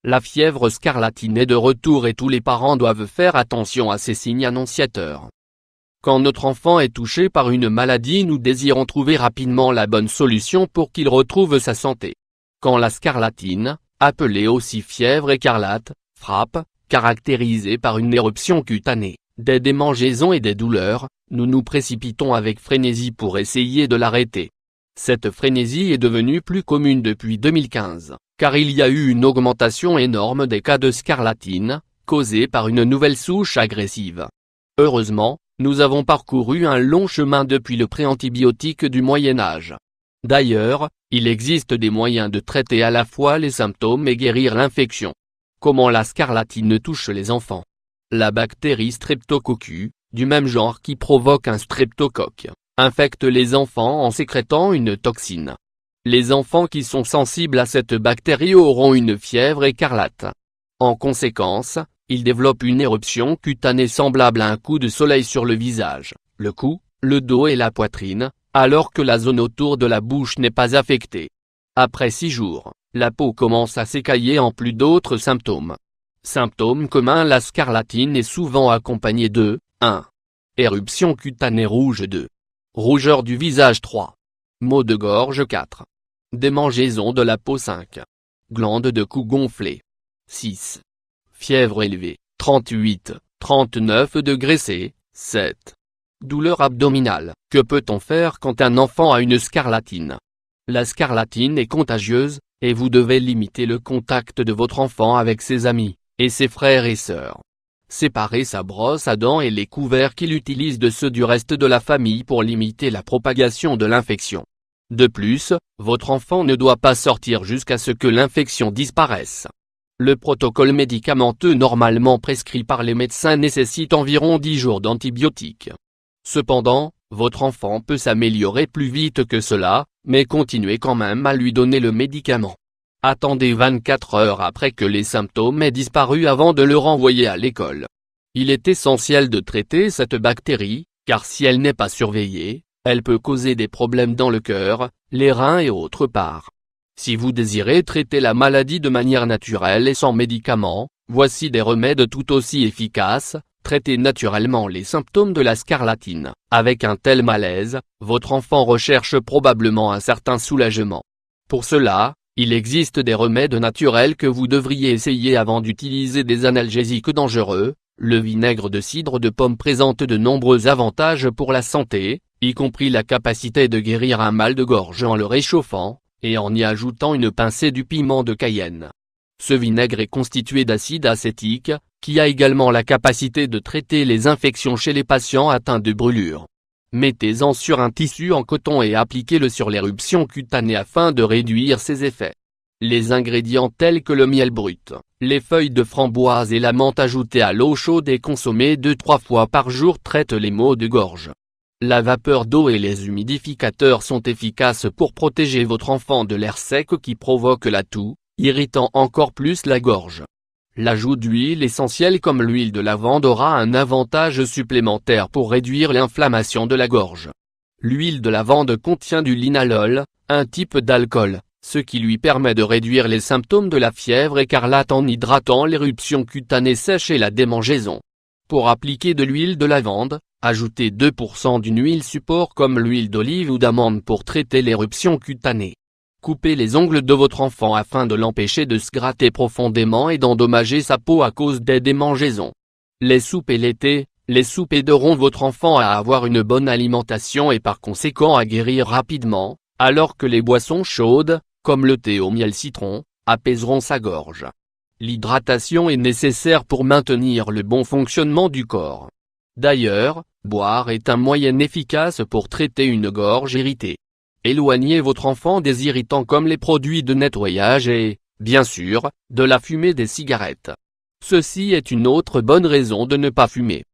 La fièvre scarlatine est de retour et tous les parents doivent faire attention à ces signes annonciateurs. Quand notre enfant est touché par une maladie, nous désirons trouver rapidement la bonne solution pour qu'il retrouve sa santé. Quand la scarlatine, appelée aussi fièvre écarlate, frappe, caractérisée par une éruption cutanée, des démangeaisons et des douleurs, nous nous précipitons avec frénésie pour essayer de l'arrêter. Cette frénésie est devenue plus commune depuis 2015, car il y a eu une augmentation énorme des cas de scarlatine, causée par une nouvelle souche agressive. Heureusement, nous avons parcouru un long chemin depuis le pré-antibiotique du Moyen-Âge. D'ailleurs, il existe des moyens de traiter à la fois les symptômes et guérir l'infection. Comment la scarlatine touche les enfants? La bactérie Streptococcus, du même genre qui provoque un streptocoque, infecte les enfants en sécrétant une toxine. Les enfants qui sont sensibles à cette bactérie auront une fièvre écarlate. En conséquence, ils développent une éruption cutanée semblable à un coup de soleil sur le visage, le cou, le dos et la poitrine, alors que la zone autour de la bouche n'est pas affectée. Après 6 jours, la peau commence à s'écailler en plus d'autres symptômes. Symptômes communs: la scarlatine est souvent accompagnée de 1. Éruption cutanée rouge 2. Rougeur du visage 3. Maux de gorge 4. Démangeaison de la peau 5. Glandes de cou gonflées 6. Fièvre élevée, 38-39 degrés C, 7. Douleur abdominale. Que peut-on faire quand un enfant a une scarlatine? La scarlatine est contagieuse, et vous devez limiter le contact de votre enfant avec ses amis, et ses frères et sœurs. Séparez sa brosse à dents et les couverts qu'il utilise de ceux du reste de la famille pour limiter la propagation de l'infection. De plus, votre enfant ne doit pas sortir jusqu'à ce que l'infection disparaisse. Le protocole médicamenteux normalement prescrit par les médecins nécessite environ 10 jours d'antibiotiques. Cependant, votre enfant peut s'améliorer plus vite que cela, mais continuez quand même à lui donner le médicament. Attendez 24 heures après que les symptômes aient disparu avant de le renvoyer à l'école. Il est essentiel de traiter cette bactérie, car si elle n'est pas surveillée, elle peut causer des problèmes dans le cœur, les reins et autre part. Si vous désirez traiter la maladie de manière naturelle et sans médicaments, voici des remèdes tout aussi efficaces. Traitez naturellement les symptômes de la scarlatine. Avec un tel malaise, votre enfant recherche probablement un certain soulagement. Pour cela, il existe des remèdes naturels que vous devriez essayer avant d'utiliser des analgésiques dangereux. Le vinaigre de cidre de pomme présente de nombreux avantages pour la santé, y compris la capacité de guérir un mal de gorge en le réchauffant, et en y ajoutant une pincée du piment de Cayenne. Ce vinaigre est constitué d'acide acétique, qui a également la capacité de traiter les infections chez les patients atteints de brûlures. Mettez-en sur un tissu en coton et appliquez-le sur l'éruption cutanée afin de réduire ses effets. Les ingrédients tels que le miel brut, les feuilles de framboise et la menthe ajoutées à l'eau chaude et consommées 2-3 fois par jour traitent les maux de gorge. La vapeur d'eau et les humidificateurs sont efficaces pour protéger votre enfant de l'air sec qui provoque la toux, irritant encore plus la gorge. L'ajout d'huile essentielle comme l'huile de lavande aura un avantage supplémentaire pour réduire l'inflammation de la gorge. L'huile de lavande contient du linalol, un type d'alcool, ce qui lui permet de réduire les symptômes de la fièvre écarlate en hydratant l'éruption cutanée sèche et la démangeaison. Pour appliquer de l'huile de lavande, ajoutez 2% d'une huile support comme l'huile d'olive ou d'amande pour traiter l'éruption cutanée. Coupez les ongles de votre enfant afin de l'empêcher de se gratter profondément et d'endommager sa peau à cause des démangeaisons. Les soupes et les thés. Les soupes aideront votre enfant à avoir une bonne alimentation et par conséquent à guérir rapidement, alors que les boissons chaudes, comme le thé au miel citron, apaiseront sa gorge. L'hydratation est nécessaire pour maintenir le bon fonctionnement du corps. D'ailleurs, boire est un moyen efficace pour traiter une gorge irritée. Éloignez votre enfant des irritants comme les produits de nettoyage et, bien sûr, de la fumée des cigarettes. Ceci est une autre bonne raison de ne pas fumer.